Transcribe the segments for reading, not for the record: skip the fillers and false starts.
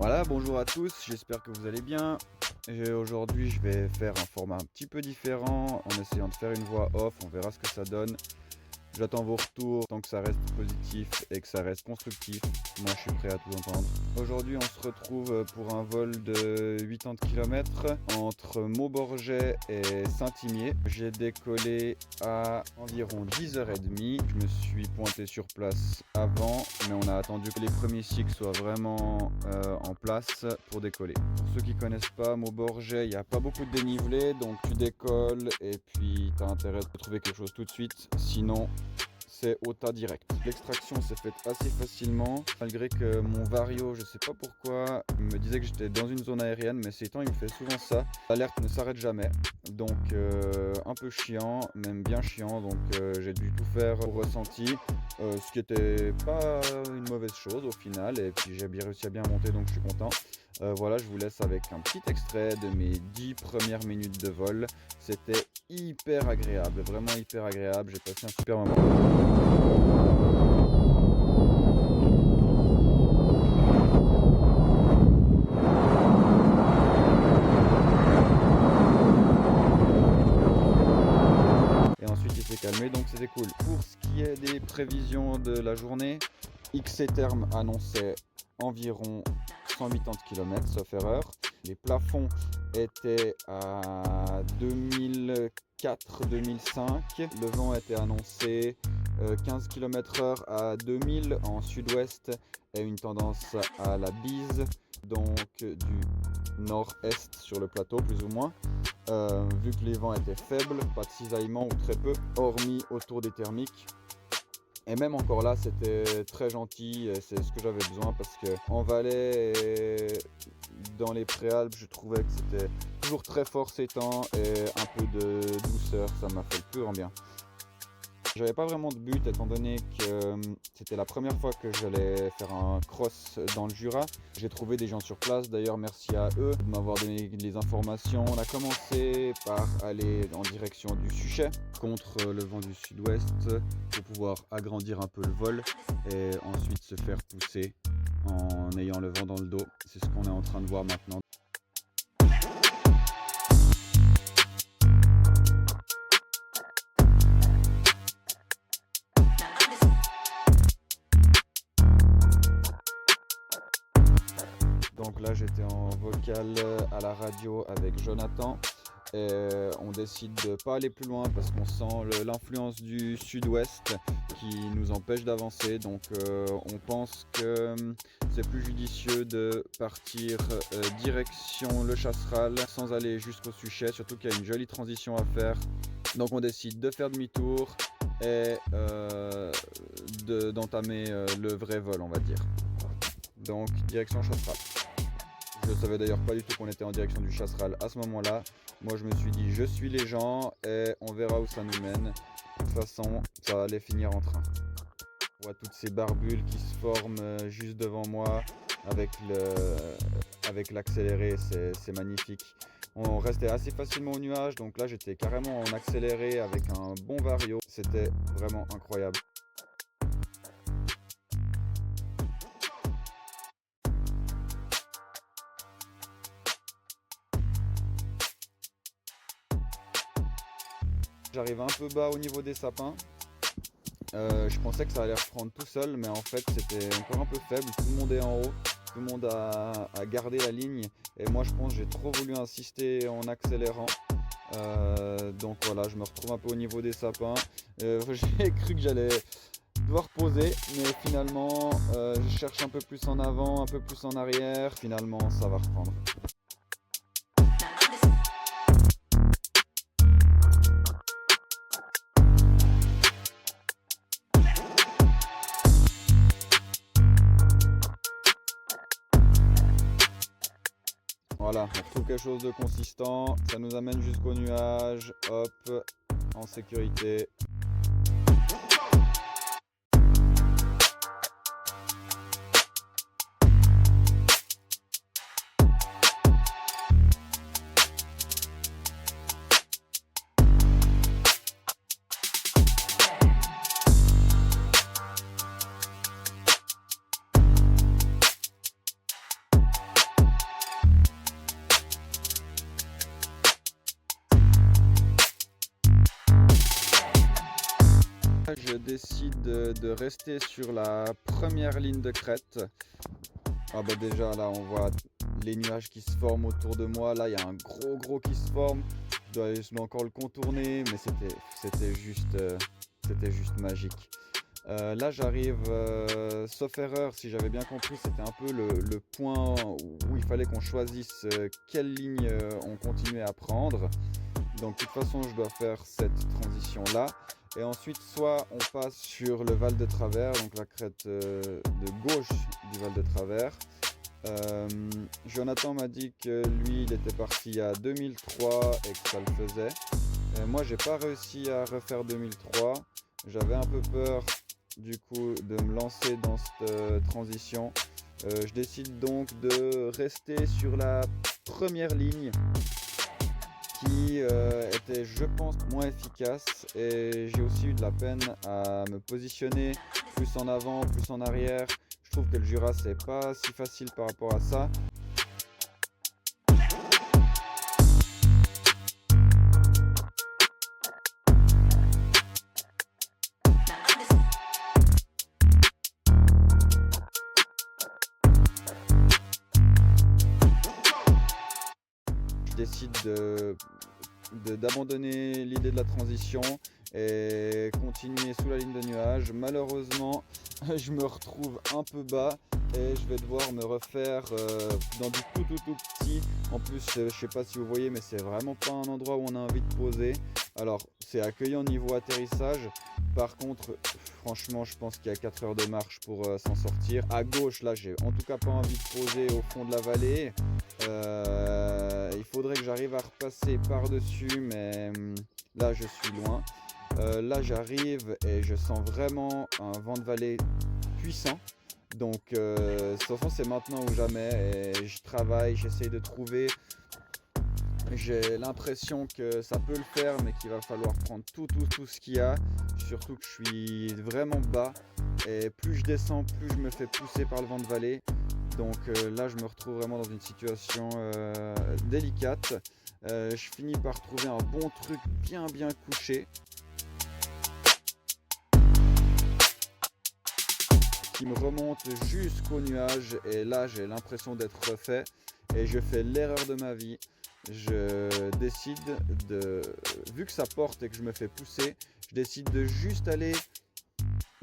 Voilà, bonjour à tous, j'espère que vous allez bien. Et aujourd'hui, je vais faire un format un petit peu différent en essayant de faire une voix off, on verra ce que ça donne. J'attends vos retours tant que ça reste positif et que ça reste constructif. Moi, je suis prêt à tout entendre. Aujourd'hui, on se retrouve pour un vol de 80 km entre Mauborget et Saint-Imier. J'ai décollé à environ 10h30. Je me suis pointé sur place avant, mais on a attendu que les premiers cycles soient vraiment en place pour décoller. Pour ceux qui ne connaissent pas Mauborget, il n'y a pas beaucoup de dénivelé, donc tu décolles et puis tu as intérêt de trouver quelque chose tout de suite. Sinon, c'est au tas direct. L'extraction s'est faite assez facilement, malgré que mon Vario, je sais pas pourquoi, il me disait que j'étais dans une zone aérienne, mais ces temps il me fait souvent ça. L'alerte ne s'arrête jamais, donc un peu chiant, même bien chiant, donc j'ai dû tout faire au ressenti, ce qui était pas une mauvaise chose au final, et puis j'ai bien réussi à bien monter, donc je suis content. Voilà, je vous laisse avec un petit extrait de mes 10 premières minutes de vol. C'était hyper agréable, vraiment hyper agréable, j'ai passé un super moment. Et ensuite il s'est calmé, donc c'était cool. Pour ce qui est des prévisions de la journée, XC-Term annonçait environ 180 km, sauf erreur. Les plafonds étaient à 2004-2005. Le vent était annoncé 15 km/h à 2000 en sud-ouest et une tendance à la bise, donc du nord-est sur le plateau plus ou moins. Vu que les vents étaient faibles, pas de cisaillement ou très peu, hormis autour des thermiques. Et même encore là, c'était très gentil, c'est ce que j'avais besoin parce que en Valais et dans les Préalpes, je trouvais que c'était toujours très fort ces temps et un peu de douceur, ça m'a fait le plus grand bien. J'avais pas vraiment de but étant donné que c'était la première fois que j'allais faire un cross dans le Jura. J'ai trouvé des gens sur place, d'ailleurs merci à eux de m'avoir donné les informations. On a commencé par aller en direction du Suchet contre le vent du sud-ouest pour pouvoir agrandir un peu le vol et ensuite se faire pousser en ayant le vent dans le dos. C'est ce qu'on est en train de voir maintenant. Donc là j'étais en vocal à la radio avec Jonathan et on décide de pas aller plus loin parce qu'on sent l'influence du sud-ouest qui nous empêche d'avancer, donc on pense que c'est plus judicieux de partir direction le Chasseral sans aller jusqu'au Suchet, surtout qu'il y a une jolie transition à faire. Donc on décide de faire demi-tour et d'entamer le vrai vol, on va dire. Donc direction Chasseral. Je ne savais d'ailleurs pas du tout qu'on était en direction du Chasseral à ce moment-là. Moi je me suis dit je suis les gens et on verra où ça nous mène. De toute façon ça allait finir en train. On voit toutes ces barbules qui se forment juste devant moi avec l'accéléré, c'est magnifique. On restait assez facilement au nuage, donc là j'étais carrément en accéléré avec un bon Vario. C'était vraiment incroyable. J'arrive un peu bas au niveau des sapins. Je pensais que ça allait reprendre tout seul, mais en fait c'était encore un peu faible. Tout le monde est en haut, tout le monde a gardé la ligne. Et moi je pense que j'ai trop voulu insister en accélérant. Donc voilà, je me retrouve un peu au niveau des sapins. J'ai cru que j'allais devoir poser, mais finalement je cherche un peu plus en avant, un peu plus en arrière. Finalement ça va reprendre. Voilà, on retrouve quelque chose de consistant, ça nous amène jusqu'au nuage, hop, en sécurité. décide de rester sur la première ligne de crête. Ah bah déjà là on voit les nuages qui se forment autour de moi. Là il y a un gros qui se forme. Je dois encore le contourner, mais c'était juste magique. Là j'arrive, sauf erreur, si j'avais bien compris, c'était un peu le point où il fallait qu'on choisisse quelle ligne on continuait à prendre. Donc de toute façon je dois faire cette transition là. Et ensuite soit on passe sur le Val de Travers, donc la crête de gauche du Val de Travers. Jonathan m'a dit que lui il était parti à 2003 et que ça le faisait. Moi j'ai pas réussi à refaire 2003. J'avais un peu peur du coup de me lancer dans cette transition. Je décide donc de rester sur la première ligne qui était je pense moins efficace, et j'ai aussi eu de la peine à me positionner plus en avant, plus en arrière. Je trouve que le Jura c'est pas si facile par rapport à ça. Je décide d'abandonner l'idée de la transition et continuer sous la ligne de nuages. Malheureusement, je me retrouve un peu bas et je vais devoir me refaire dans du tout petit. En plus, je sais pas si vous voyez, mais c'est vraiment pas un endroit où on a envie de poser. Alors, c'est accueillant niveau atterrissage. Par contre, franchement, je pense qu'il y a 4 heures de marche pour s'en sortir. À gauche, là, j'ai en tout cas pas envie de poser au fond de la vallée. Il faudrait que j'arrive à repasser par-dessus, mais là, je suis loin. Là, j'arrive et je sens vraiment un vent de vallée puissant. Donc, de toute façon, c'est maintenant ou jamais. Et je travaille, j'essaye de trouver. J'ai l'impression que ça peut le faire, mais qu'il va falloir prendre tout ce qu'il y a. Surtout que je suis vraiment bas. Et plus je descends, plus je me fais pousser par le vent de vallée. Donc là, je me retrouve vraiment dans une situation délicate. Je finis par trouver un bon truc bien couché, qui me remonte jusqu'au nuage. Et là, j'ai l'impression d'être refait. Et je fais l'erreur de ma vie. Je décide vu que ça porte et que je me fais pousser, je décide de juste aller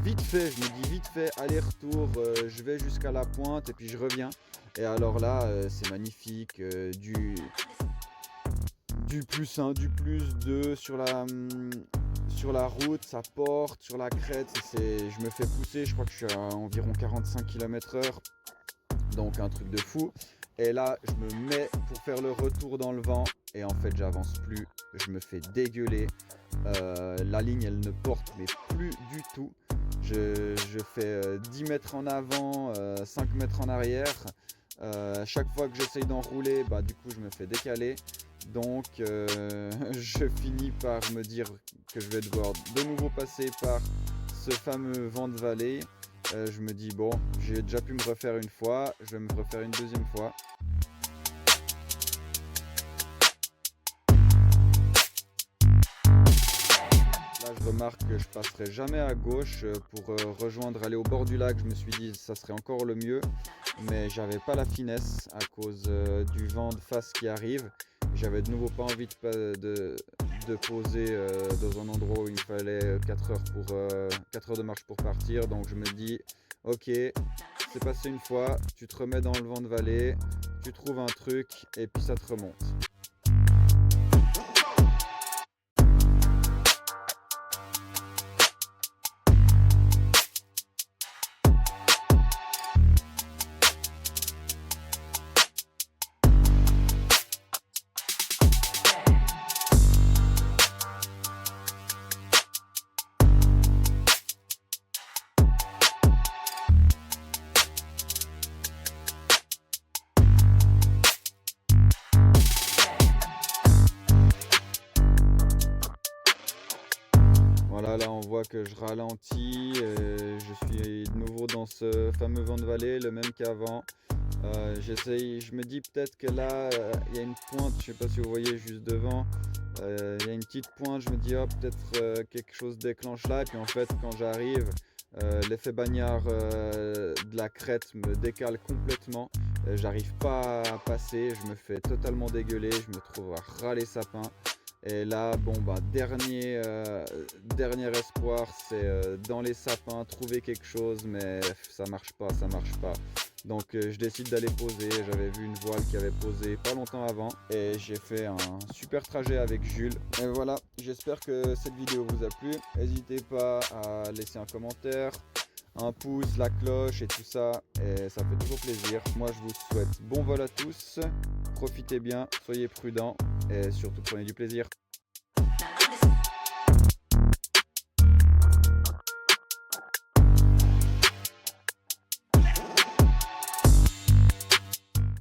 vite fait, je me dis vite fait, aller-retour, je vais jusqu'à la pointe et puis je reviens. Et alors là, c'est magnifique, du plus 1, du plus 2 sur la route, ça porte, sur la crête, je me fais pousser, je crois que je suis à environ 45 km/h, donc un truc de fou. Et là, je me mets pour faire le retour dans le vent et en fait, j'avance plus, je me fais dégueuler. La ligne, elle ne porte mais plus du tout. Je fais 10 mètres en avant, 5 mètres en arrière. Chaque fois que j'essaye d'enrouler, du coup, je me fais décaler. Donc, je finis par me dire que je vais devoir de nouveau passer par ce fameux vent de vallée. Je me dis bon, j'ai déjà pu me refaire une fois, je vais me refaire une deuxième fois. Là je remarque que je passerai jamais à gauche pour aller au bord du lac. Je me suis dit ça serait encore le mieux, mais j'avais pas la finesse à cause du vent de face qui arrive. J'avais de nouveau pas envie de poser dans un endroit où il fallait 4 heures de marche pour partir. Donc je me dis ok, c'est passé une fois, tu te remets dans le vent de vallée, tu trouves un truc et puis ça te remonte. Voilà, là on voit que je ralentis, je suis de nouveau dans ce fameux vent de vallée, le même qu'avant. J'essaye, je me dis peut-être que là, il y a une pointe, je sais pas si vous voyez juste devant, il y a une petite pointe, je me dis: «Oh peut-être, quelque chose déclenche là» et puis en fait quand j'arrive, l'effet bagnard, de la crête me décale complètement, j'arrive pas à passer, je me fais totalement dégueuler, je me trouve à ras les sapins et là, bon bah, dernier espoir, c'est, dans les sapins, trouver quelque chose mais ça marche pas, ça marche pas. Donc je décide d'aller poser, j'avais vu une voile qui avait posé pas longtemps avant et j'ai fait un super trajet avec Jules. Et voilà, j'espère que cette vidéo vous a plu. N'hésitez pas à laisser un commentaire, un pouce, la cloche et tout ça, et ça fait toujours plaisir. Moi je vous souhaite bon vol à tous, profitez bien, soyez prudents et surtout prenez du plaisir.